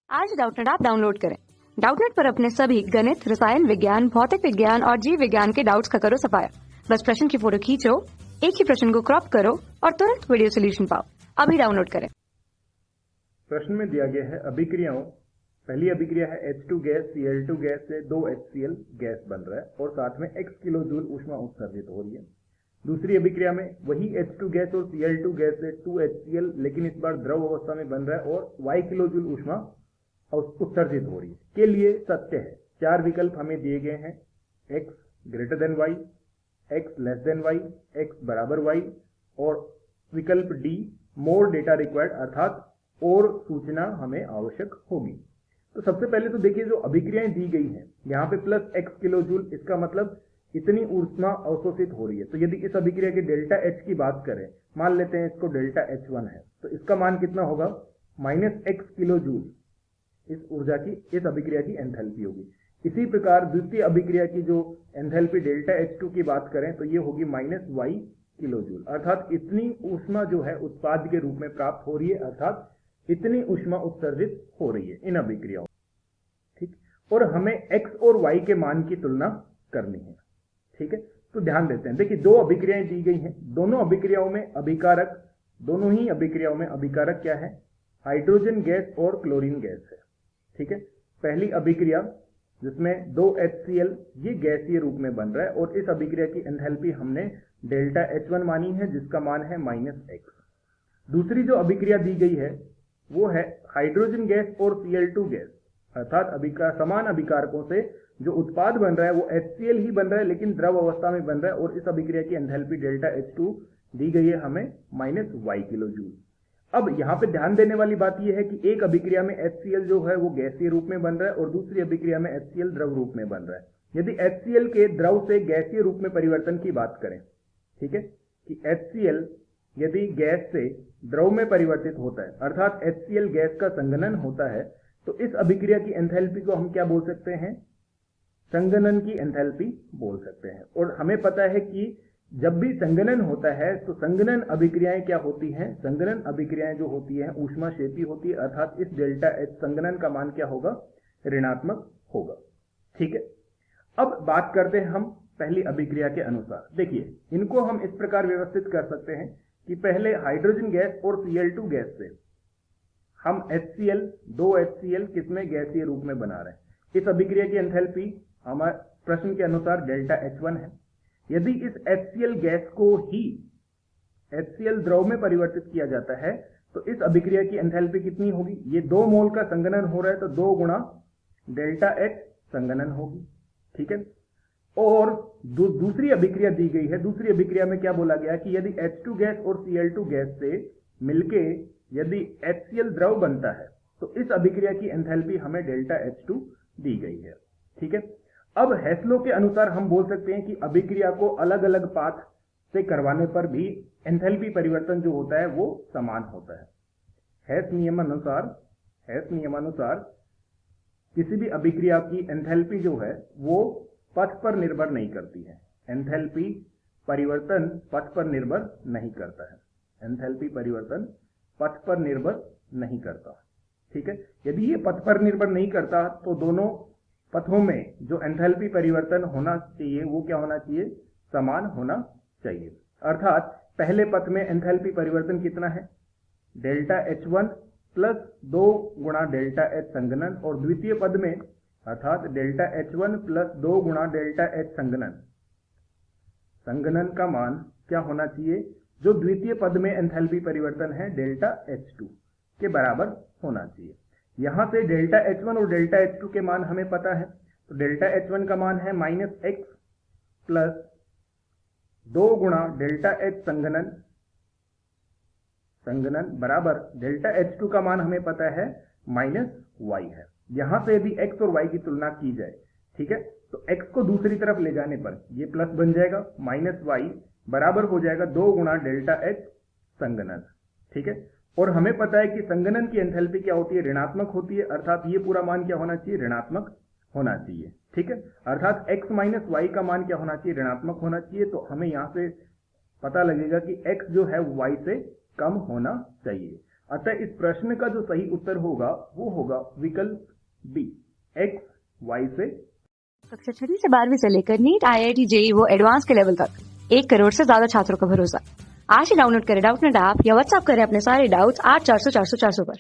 आज Doubtnut app download करें। Doubtnut पर अपने सभी गणित, रसायन विज्ञान, भौतिक विज्ञान और जीव विज्ञान के डाउट्स का करो सफाया। बस प्रश्न की फोटो खींचो, एक ही प्रश्न को क्रॉप करो और तुरंत वीडियो सोल्यूशन पाओ। अभी डाउनलोड करें। प्रश्न में दिया गया है अभिक्रियाओं। पहली अभिक्रिया है H2 गैस Cl2 गैस से 2 HCl गैस बन रहा है और साथ में x किलो जूल ऊष्मा उत्सर्जित हो रही है। दूसरी अभिक्रिया में वही H2 गैस और Cl2 गैस से 2 HCl लेकिन इस बार द्रव अवस्था में बन रहा है और y किलो जूल ऊष्मा उत्सर्जित हो रही है। के लिए सत्य है। चार विकल्प हमें दिए गए हैं, x greater than y, x less than y, x बराबर y और विकल्प डी मोर डेटा रिक्वायर्ड, अर्थात और सूचना हमें आवश्यक होगी। तो सबसे पहले तो देखिए, जो अभिक्रियाएं दी गई हैं यहाँ पे प्लस x किलो जूल, इसका मतलब इतनी ऊष्मा अवशोषित हो रही है। तो यदि इस अभिक्रिया के डेल्टा H की बात करें, मान लेते हैं इसको डेल्टा H1 है, तो इसका मान कितना होगा, माइनस x किलो जूल इस ऊर्जा की, इस अभिक्रिया की एंथैल्पी होगी। इसी प्रकार द्वितीय अभिक्रिया की जो एंथैल्पी डेल्टा H2 की बात करें तो ये होगी माइनस y किलो जूल, अर्थात इतनी ऊष्मा जो है उत्पाद के रूप में प्राप्त हो रही है, अर्थात इतनी ऊष्मा उत्सर्जित हो रही है इन अभिक्रियाओं। ठीक, और हमें x और y के मान की तुलना करनी है। ठीक है, तो ध्यान देते हैं। देखिए, दो अभिक्रियाएं दी गई हैं, दोनों अभिक्रियाओं में अभिकारक, दोनों ही अभिक्रियाओं में अभिकारक क्या है, हाइड्रोजन गैस और क्लोरीन गैस है। ठीक है, पहली अभिक्रिया जिसमें 2 HCl ये गैसीय रूप में बन रहा है और इस अभिक्रिया की एंथैल्पी हमने डेल्टा H1 मानी है जिसका मान है माइनस x। दूसरी जो अभिक्रिया दी गई है वो है हाइड्रोजन गैस और Cl2 गैस, अर्थात समान अभिकारकों से जो उत्पाद बन रहा है वो HCl ही बन रहा है लेकिन द्रव अवस्था में बन रहा है और इस अभिक्रिया की एंथैल्पी डेल्टा H2 दी गई है हमें माइनस y किलो जूल। अब यहाँ पे ध्यान देने वाली बात यह है कि एक अभिक्रिया में HCl जो है वो गैसीय रूप में बन रहा है और दूसरी अभिक्रिया में HCl द्रव रूप में बन रहा है। यदि HCl के द्रव से गैसीय रूप में परिवर्तन की बात करें, ठीक है, कि HCl यदि गैस से द्रव में परिवर्तित होता है, अर्थात HCl गैस का संघनन होता है, तो इस अभिक्रिया की एंथैल्पी को हम क्या बोल सकते हैं, संघनन की एंथैल्पी बोल सकते हैं। और हमें पता है कि जब भी संघनन होता है तो संघनन अभिक्रियाएं क्या होती हैं, संघनन अभिक्रियाएं जो होती हैं ऊष्माक्षेपी होती है, अर्थात इस डेल्टा H संघनन का मान क्या होगा, ऋणात्मक होगा। ठीक है, अब बात करते हैं हम पहली अभिक्रिया के अनुसार। देखिए, इनको हम इस प्रकार व्यवस्थित कर सकते हैं कि पहले हाइड्रोजन गैस और Cl2 गैस से हम HCl 2 HCl किसमें गैसीय रूप में बना रहे हैं। इस अभिक्रिया की एंथैल्पी हमारे प्रश्न के अनुसार डेल्टा H1 है। यदि इस HCl गैस को ही HCl द्रव में परिवर्तित किया जाता है तो इस अभिक्रिया की एंथैल्पी कितनी होगी, ये 2 मोल का संघनन हो रहा है तो 2 गुणा डेल्टा H संघनन होगी। ठीक है, और दूसरी अभिक्रिया दी गई है। दूसरी अभिक्रिया में क्या बोला गया कि यदि H2 गैस और Cl2 गैस से मिलके यदि HCl द्रव बनता है तो इस अभिक्रिया की एंथैल्पी हमें डेल्टा H2 दी गई है। ठीक है, अब हेसलो के अनुसार हम बोल सकते हैं कि अभिक्रिया को अलग अलग पाथ से करवाने पर भी एंथैल्पी परिवर्तन जो होता है वो समान होता है। हेस नियमानुसार किसी भी अभिक्रिया की एंथैल्पी जो है वो पथ पर निर्भर नहीं करती है। एंथैल्पी परिवर्तन पथ पर निर्भर नहीं करता है। एंथैल्पी परिवर्तन पथ पर निर्भर नहीं करता। ठीक है, यदि ये पथ पर निर्भर नहीं करता तो दोनों पथों में जो एंथैल्पी परिवर्तन होना चाहिए वो क्या होना चाहिए, समान होना चाहिए। अर्थात पहले पथ में एंथैल्पी परिवर्तन कितना है, डेल्टा H1 प्लस 2 गुणा डेल्टा H संघनन, और द्वितीय पद में अर्थात डेल्टा H1 प्लस 2 गुणा डेल्टा H संघनन का मान क्या होना चाहिए, जो द्वितीय पद में एंथैल्पी परिवर्तन है डेल्टा H2 के बराबर होना चाहिए। यहां से डेल्टा H1 और डेल्टा H2 के मान हमें पता है, तो डेल्टा H1 का मान है माइनस x प्लस 2 गुणा डेल्टा H संघनन बराबर डेल्टा H2 का मान हमें पता है माइनस y है। यहां से यदि x और y की तुलना की जाए, ठीक है, तो x को दूसरी तरफ ले जाने पर ये प्लस बन जाएगा, माइनस y बराबर हो जाएगा 2 गुणा डेल्टा H संघनन। ठीक है, और हमें पता है कि संघनन की एंथैल्पी क्या होती है, ऋणात्मक होती है, अर्थात ये पूरा मान क्या होना चाहिए, ऋणात्मक होना चाहिए। ठीक है, अर्थात x माइनस y का मान क्या होना चाहिए, ऋणात्मक होना चाहिए। तो हमें यहाँ से पता लगेगा कि x जो है y से कम होना चाहिए। अतः इस प्रश्न का जो सही उत्तर होगा वो होगा विकल्प बी, x y से। कक्षा 6वीं से 12वीं से लेकर नीट, IIT, JEE वो एडवांस के लेवल तक 1 करोड़ से ज्यादा छात्रों का भरोसा। आज ही डाउनलोड करें डाउटनेट ऐप या व्हाट्सएप करें अपने सारे डाउट्स 8400 400 400 पर।